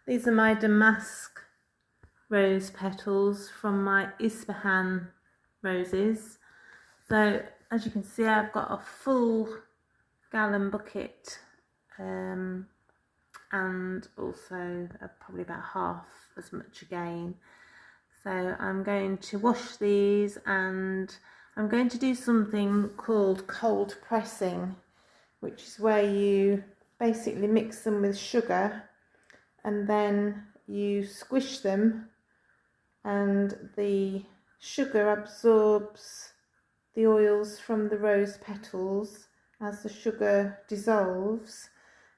These are my damask rose petals from my Isfahan roses. So as you can see, I've got a full gallon bucket and also probably about half as much again. So I'm going to wash these, and I'm going to do something called cold pressing, which is where you basically mix them with sugar and then you squish them, and the sugar absorbs the oils from the rose petals as the sugar dissolves,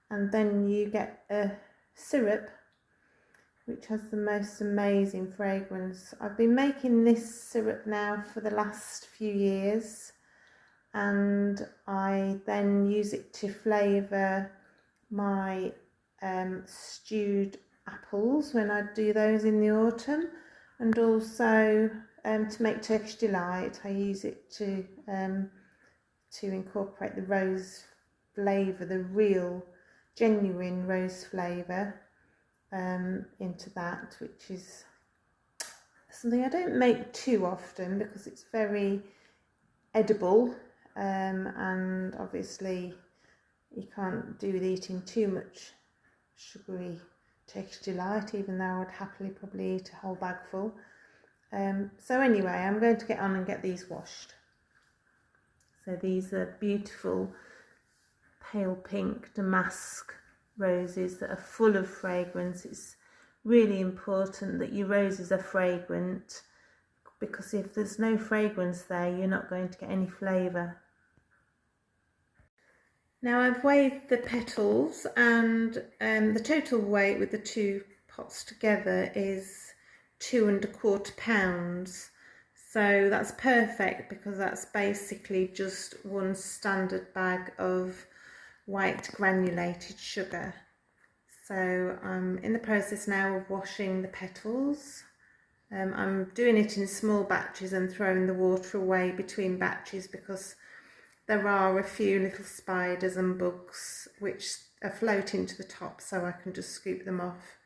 and then you get a syrup which has the most amazing fragrance. I've been making this syrup now for the last few years, and I then use it to flavour my stewed apples when I do those in the autumn, and also to make Turkish delight. I use it to incorporate the rose flavour, the real genuine rose flavour into that, which is something I don't make too often because it's very edible, and obviously you can't do with eating too much sugary Turkish delight, even though I would happily probably eat a whole bag full. So anyway, I'm going to get on and get these washed. So these are beautiful pale pink damask roses that are full of fragrance. It's really important that your roses are fragrant, because if there's no fragrance there, you're not going to get any flavour. Now I've weighed the petals, and the total weight with the two pots together is 2¼ pounds. So that's perfect, because that's basically just one standard bag of white granulated sugar. So I'm in the process now of washing the petals. I'm doing it in small batches and throwing the water away between batches, because there are a few little spiders and bugs which are floating to the top, so I can just scoop them off,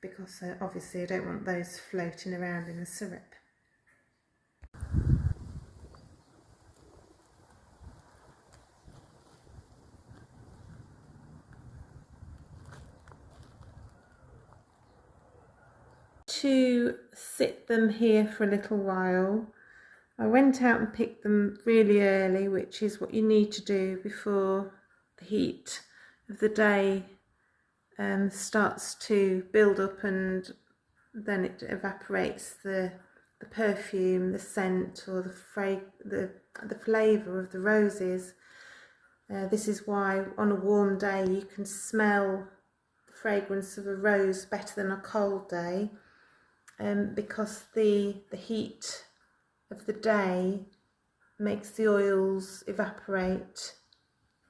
because obviously I don't want those floating around in the syrup. To sit them here for a little while, I went out and picked them really early, which is what you need to do before the heat of the day starts to build up, and then it evaporates the perfume, the scent, or the flavour of the roses. This is why on a warm day you can smell the fragrance of a rose better than a cold day, because the heat of the day makes the oils evaporate,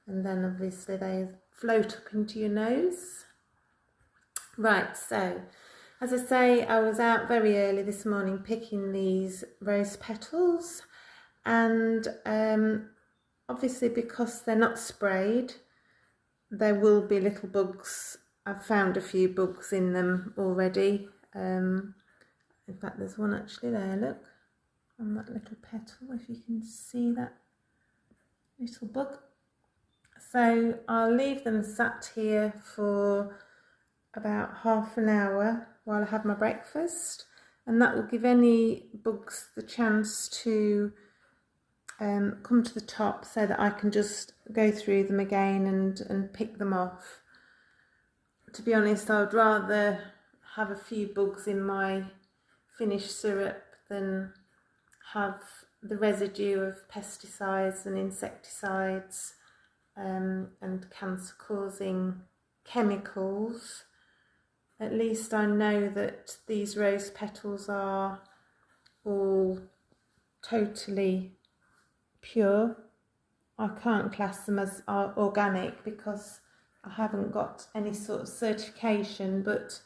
and then obviously they float up into your nose. Right, so as I say, I was out very early this morning picking these rose petals, and obviously because they're not sprayed, there will be little bugs. I've found a few bugs in them already. In fact, there's one actually there, look, on that little petal, if you can see that little bug. So I'll leave them sat here for about half an hour while I have my breakfast, and that will give any bugs the chance to come to the top, so that I can just go through them again and pick them off. To be honest, I would rather have a few bugs in my finished syrup than have the residue of pesticides and insecticides and cancer-causing chemicals. At least I know that these rose petals are all totally pure. I can't class them as organic because I haven't got any sort of certification, but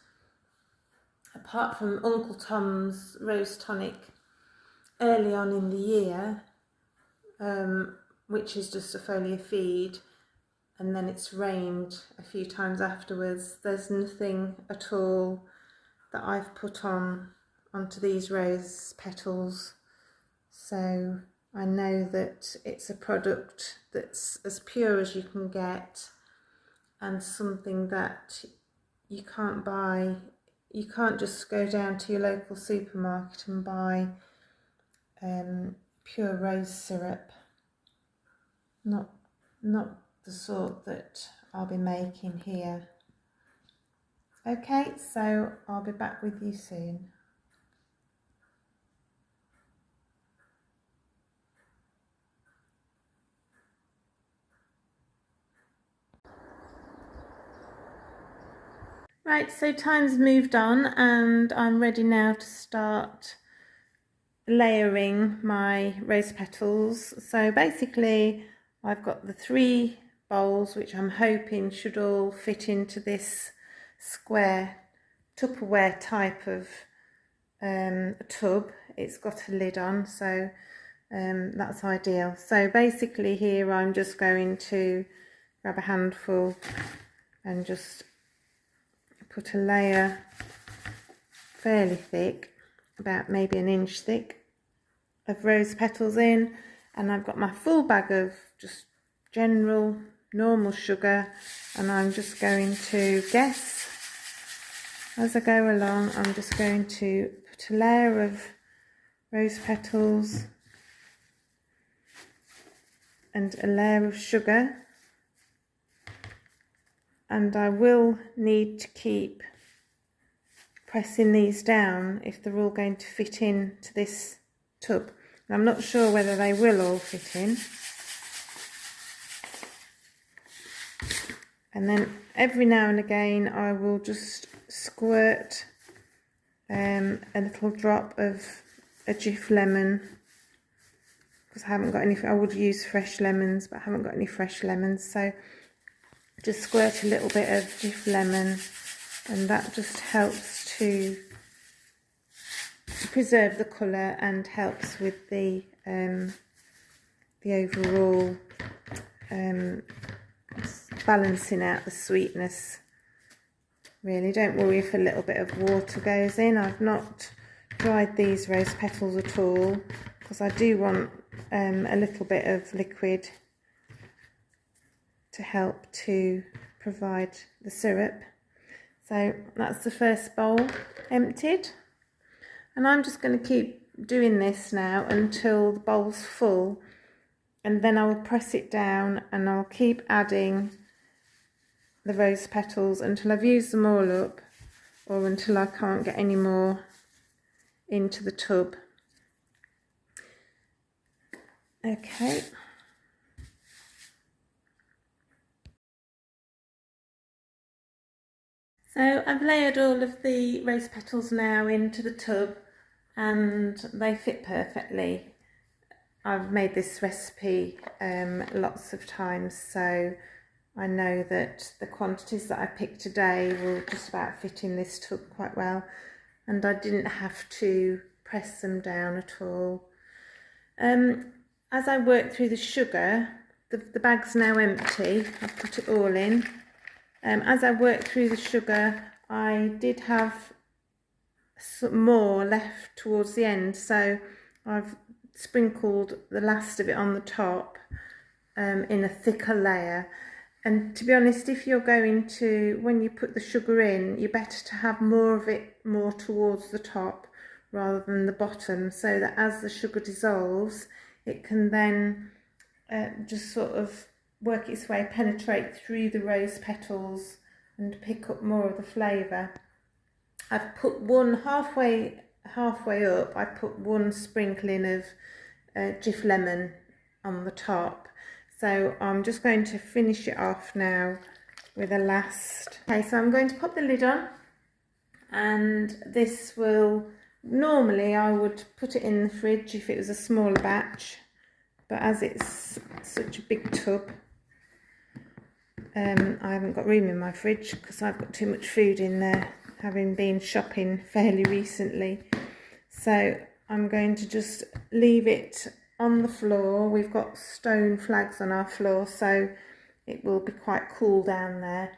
apart from Uncle Tom's Rose Tonic early on in the year, which is just a foliar feed, and then it's rained a few times afterwards. There's nothing at all that I've put onto these rose petals, so I know that it's a product that's as pure as you can get, and something that you can't buy. You can't just go down to your local supermarket and buy pure rose syrup. Not the sort that I'll be making here. Okay, so I'll be back with you soon. Right, so time's moved on and I'm ready now to start layering my rose petals. So basically I've got the 3 bowls which I'm hoping should all fit into this square Tupperware type of tub. It's got a lid on, so that's ideal. So basically here I'm just going to grab a handful and just put a layer fairly thick, about maybe an inch thick, of rose petals in, and I've got my full bag of just general normal sugar, and I'm just going to guess as I go along. I'm just going to put a layer of rose petals and a layer of sugar, and I will need to keep pressing these down if they're all going to fit into this tub. And I'm not sure whether they will all fit in. And then every now and again I will just squirt a little drop of a Jif lemon, because I haven't got any. I would use fresh lemons, but I haven't got any fresh lemons, so just squirt a little bit of Jif lemon, and that just helps to preserve the colour and helps with the overall balancing out the sweetness. Really, don't worry if a little bit of water goes in. I've not dried these rose petals at all, because I do want a little bit of liquid to help to provide the syrup. So that's the first bowl emptied, and I'm just going to keep doing this now until the bowl's full, and then I will press it down and I'll keep adding the rose petals until I've used them all up, or until I can't get any more into the tub. Okay. So I've layered all of the rose petals now into the tub, and they fit perfectly. I've made this recipe lots of times, so I know that the quantities that I picked today will just about fit in this tub quite well, and I didn't have to press them down at all. As I work through the sugar, the bag's now empty. I've put it all in. As I worked through the sugar, I did have some more left towards the end, so I've sprinkled the last of it on the top in a thicker layer. And to be honest, if you're going to, when you put the sugar in, you're better to have more of it more towards the top rather than the bottom, so that as the sugar dissolves, it can then just sort of work its way, penetrate through the rose petals and pick up more of the flavour. I've put one halfway up, I put one sprinkling of Jif lemon on the top. So I'm just going to finish it off now with a last. Okay, so I'm going to pop the lid on, and this will, normally I would put it in the fridge if it was a smaller batch, but as it's such a big tub, I haven't got room in my fridge because I've got too much food in there, having been shopping fairly recently. So I'm going to just leave it on the floor. We've got stone flags on our floor, so it will be quite cool down there.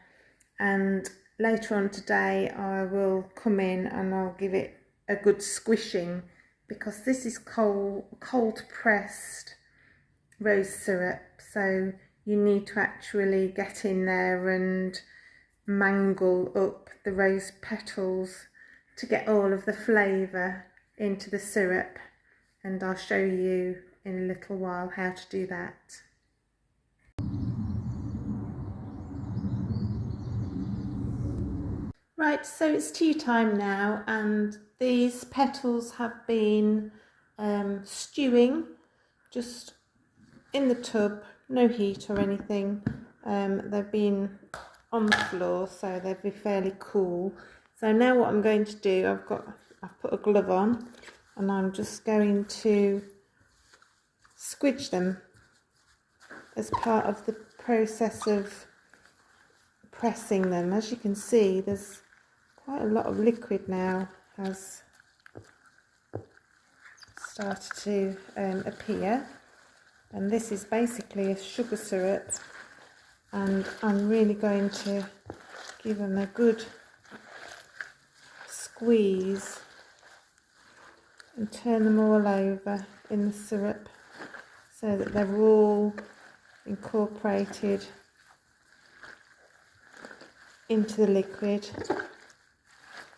And later on today I will come in and I'll give it a good squishing, because this is cold pressed rose syrup, so you need to actually get in there and mangle up the rose petals to get all of the flavour into the syrup, and I'll show you in a little while how to do that. Right, so it's tea time now, and these petals have been stewing just in the tub, no heat or anything. They've been on the floor, so they'll be fairly cool. So now what I'm going to do, I've put a glove on, and I'm just going to squidge them as part of the process of pressing them. As you can see, there's quite a lot of liquid now has started to appear, and this is basically a sugar syrup, and I'm really going to give them a good squeeze and turn them all over in the syrup so that they're all incorporated into the liquid,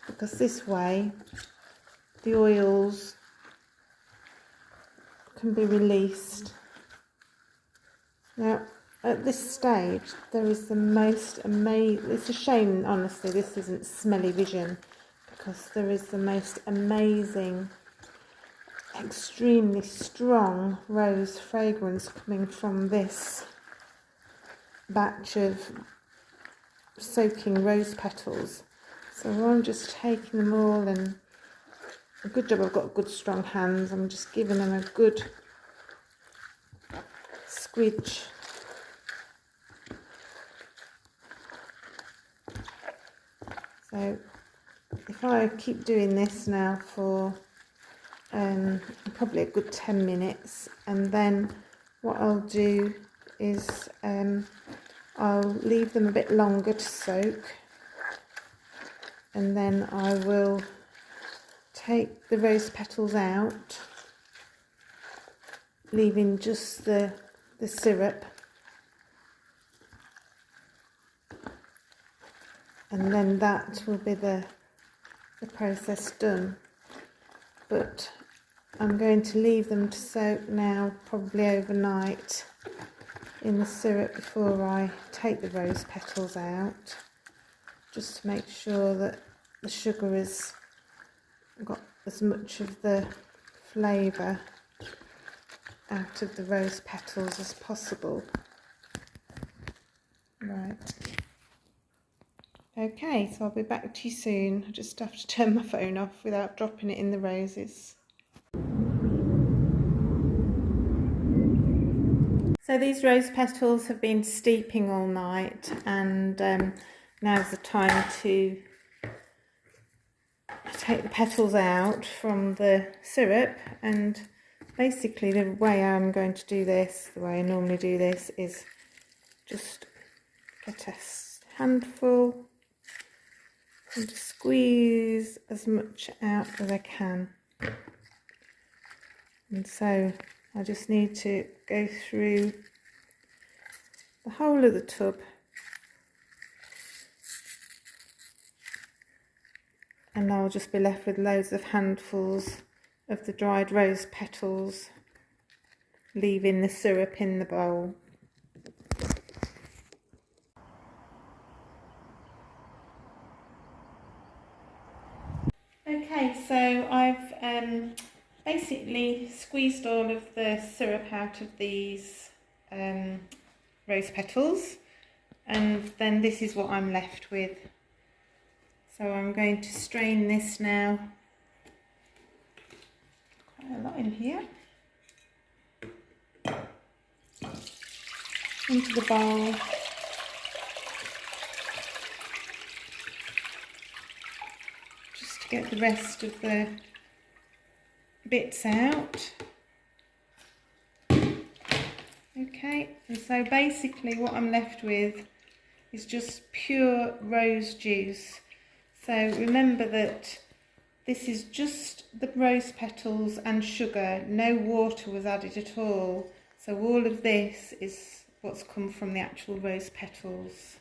because this way the oils can be released. Now at this stage there is the most amazing, it's a shame honestly this isn't smelly vision, because there is the most amazing, extremely strong rose fragrance coming from this batch of soaking rose petals. So I'm just taking them all, and a good job I've got good strong hands. I'm just giving them a good squidge. So if I keep doing this now for probably a good 10 minutes, and then what I'll do is I'll leave them a bit longer to soak, and then I will take the rose petals out, leaving just the syrup, and then that will be the process done. But I'm going to leave them to soak now, probably overnight, in the syrup before I take the rose petals out, just to make sure that the sugar has got as much of the flavour out of the rose petals as possible. Right. Okay, so I'll be back to you soon. I just have to turn my phone off without dropping it in the roses. So these rose petals have been steeping all night, and now's the time to take the petals out from the syrup. And basically the way I'm going to do this, the way I normally do this, is just get a handful and squeeze as much out as I can. And so I just need to go through the whole of the tub and I'll just be left with loads of handfuls of the dried rose petals, leaving the syrup in the bowl. Okay, so I've basically squeezed all of the syrup out of these rose petals, and then this is what I'm left with. So I'm going to strain this now. Quite a lot in here. Into the bowl. Just to get the rest of the bits out. Okay, Okay, and so basically what I'm left with is just pure rose juice. So remember that this is just the rose petals and sugar, no water was added at all. So all of this is what's come from the actual rose petals.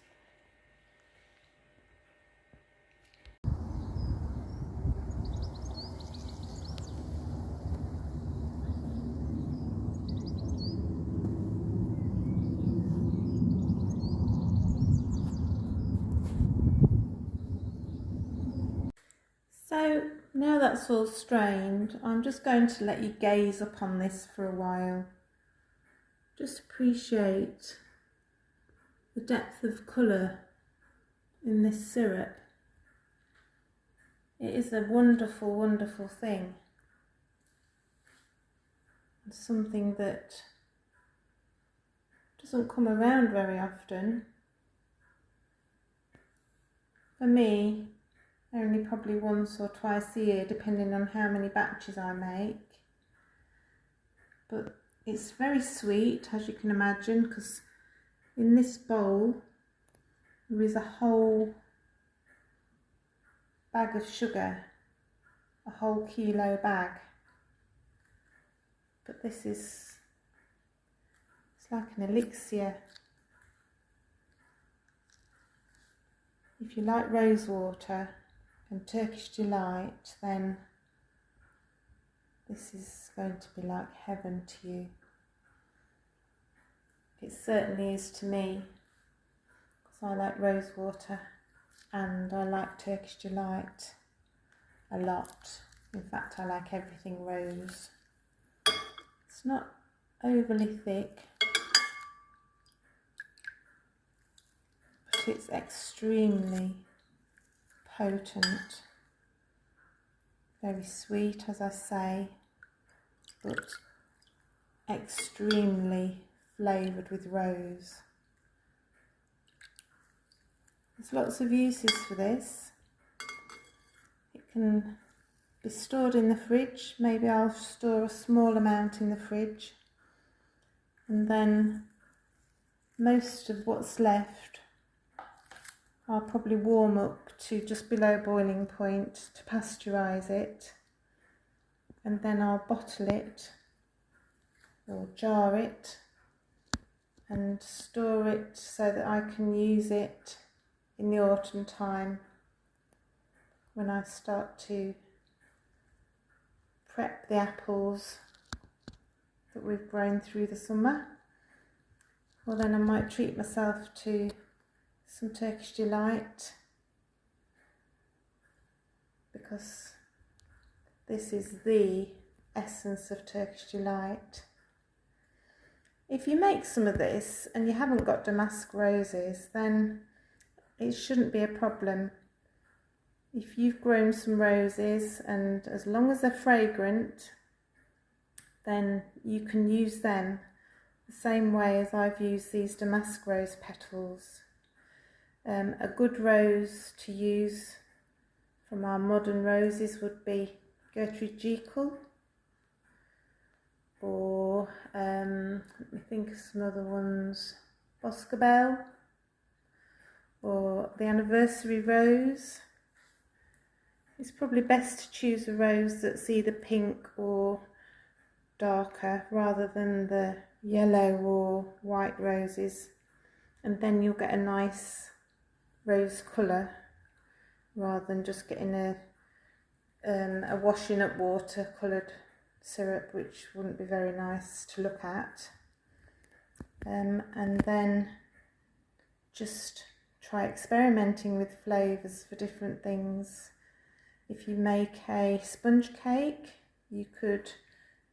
So now that's all strained, I'm just going to let you gaze upon this for a while. Just appreciate the depth of colour in this syrup. It is a wonderful, wonderful thing. It's something that doesn't come around very often. For me, only probably once or twice a year, depending on how many batches I make. But it's very sweet, as you can imagine, because in this bowl there is a whole bag of sugar, a whole kilo bag. But this is, it's like an elixir. If you like rose water and Turkish delight, then this is going to be like heaven to you. It certainly is to me, because I like rose water and I like Turkish delight a lot. In fact, I like everything rose. It's not overly thick, but it's extremely potent. Very sweet, as I say, but extremely flavoured with rose. There's lots of uses for this. It can be stored in the fridge. Maybe I'll store a small amount in the fridge, and then most of what's left I'll probably warm up to just below boiling point to pasteurise it, and then I'll bottle it or jar it and store it so that I can use it in the autumn time when I start to prep the apples that we've grown through the summer. Well, then I might treat myself to some Turkish delight, because this is the essence of Turkish delight. If you make some of this and you haven't got damask roses, then it shouldn't be a problem. If you've grown some roses, and as long as they're fragrant, then you can use them the same way as I've used these damask rose petals. A good rose to use from our modern roses would be Gertrude Jekyll, or let me think of some other ones, Boscobel, or the anniversary rose. It's probably best to choose a rose that's either pink or darker rather than the yellow or white roses, and then you'll get a nice rose colour rather than just getting a washing up water coloured syrup, which wouldn't be very nice to look at. And then just try experimenting with flavours for different things. If you make a sponge cake, you could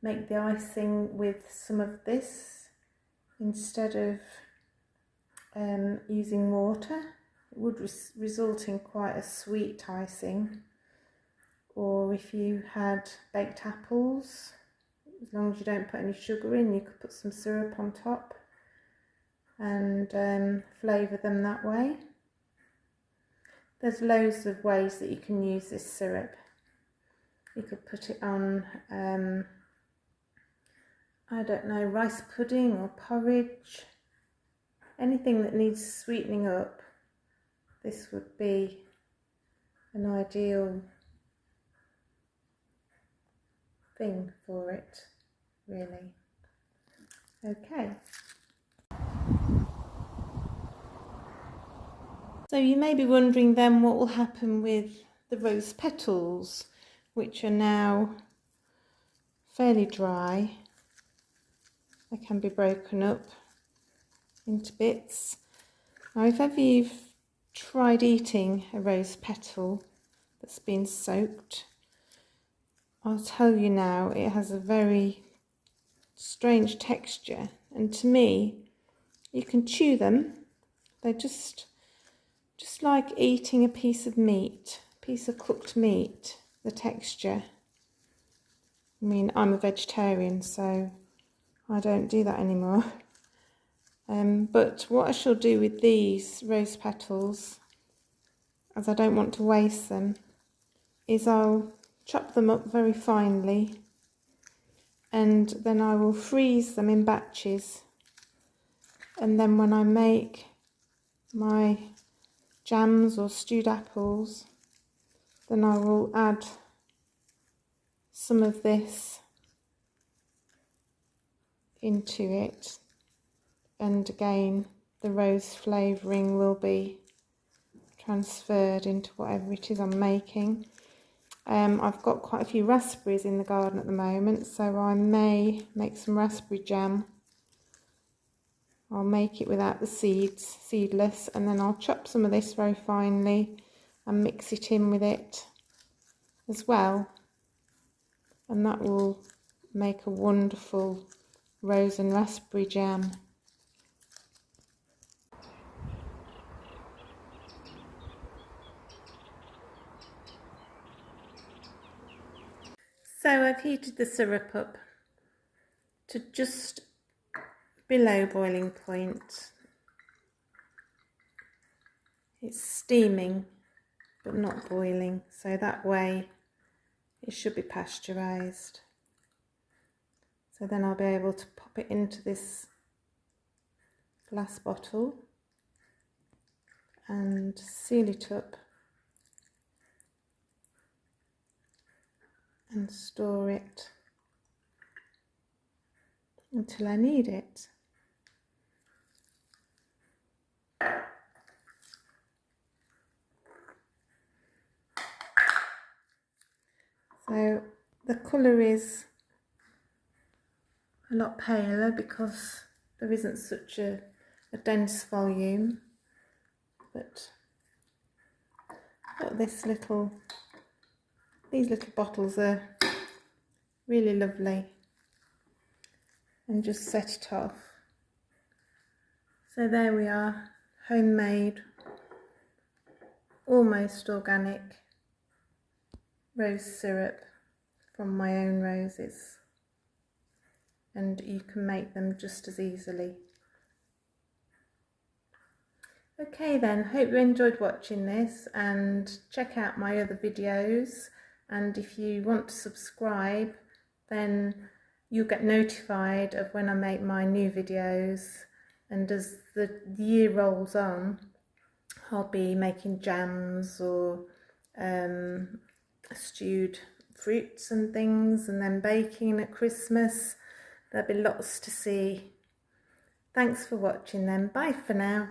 make the icing with some of this instead of using water. It would result in quite a sweet icing. Or if you had baked apples, as long as you don't put any sugar in, you could put some syrup on top and flavour them that way. There's loads of ways that you can use this syrup. You could put it on I don't know, rice pudding or porridge, anything that needs sweetening up, this would be an ideal thing for it, really. Okay. So you may be wondering then what will happen with the rose petals, which are now fairly dry. They can be broken up into bits. Now, if ever you've tried eating a rose petal that's been soaked, I'll tell you now, it has a very strange texture, and to me, you can chew them. They're just like eating a piece of meat, a piece of cooked meat, the texture. I mean, I'm a vegetarian, so I don't do that anymore. But what I shall do with these rose petals, as I don't want to waste them, is I'll chop them up very finely, and then I will freeze them in batches, and then when I make my jams or stewed apples, then I will add some of this into it, and again the rose flavouring will be transferred into whatever it is I'm making. I've got quite a few raspberries in the garden at the moment, so I may make some raspberry jam. I'll make it without the seeds, seedless, and then I'll chop some of this very finely and mix it in with it as well, and that will make a wonderful rose and raspberry jam. So I've heated the syrup up to just below boiling point. It's steaming but not boiling, so that way it should be pasteurised. So then I'll be able to pop it into this glass bottle and seal it up and store it until I need it. So the colour is a lot paler because there isn't such a dense volume, but these little bottles are really lovely, and just set it off. So there we are, homemade, almost organic rose syrup from my own roses, and you can make them just as easily. Okay then, hope you enjoyed watching this, and check out my other videos, and if you want to subscribe, then you'll get notified of when I make my new videos, and as the year rolls on, I'll be making jams or stewed fruits and things, and then baking at Christmas. There'll be lots to see. Thanks for watching then, bye for now.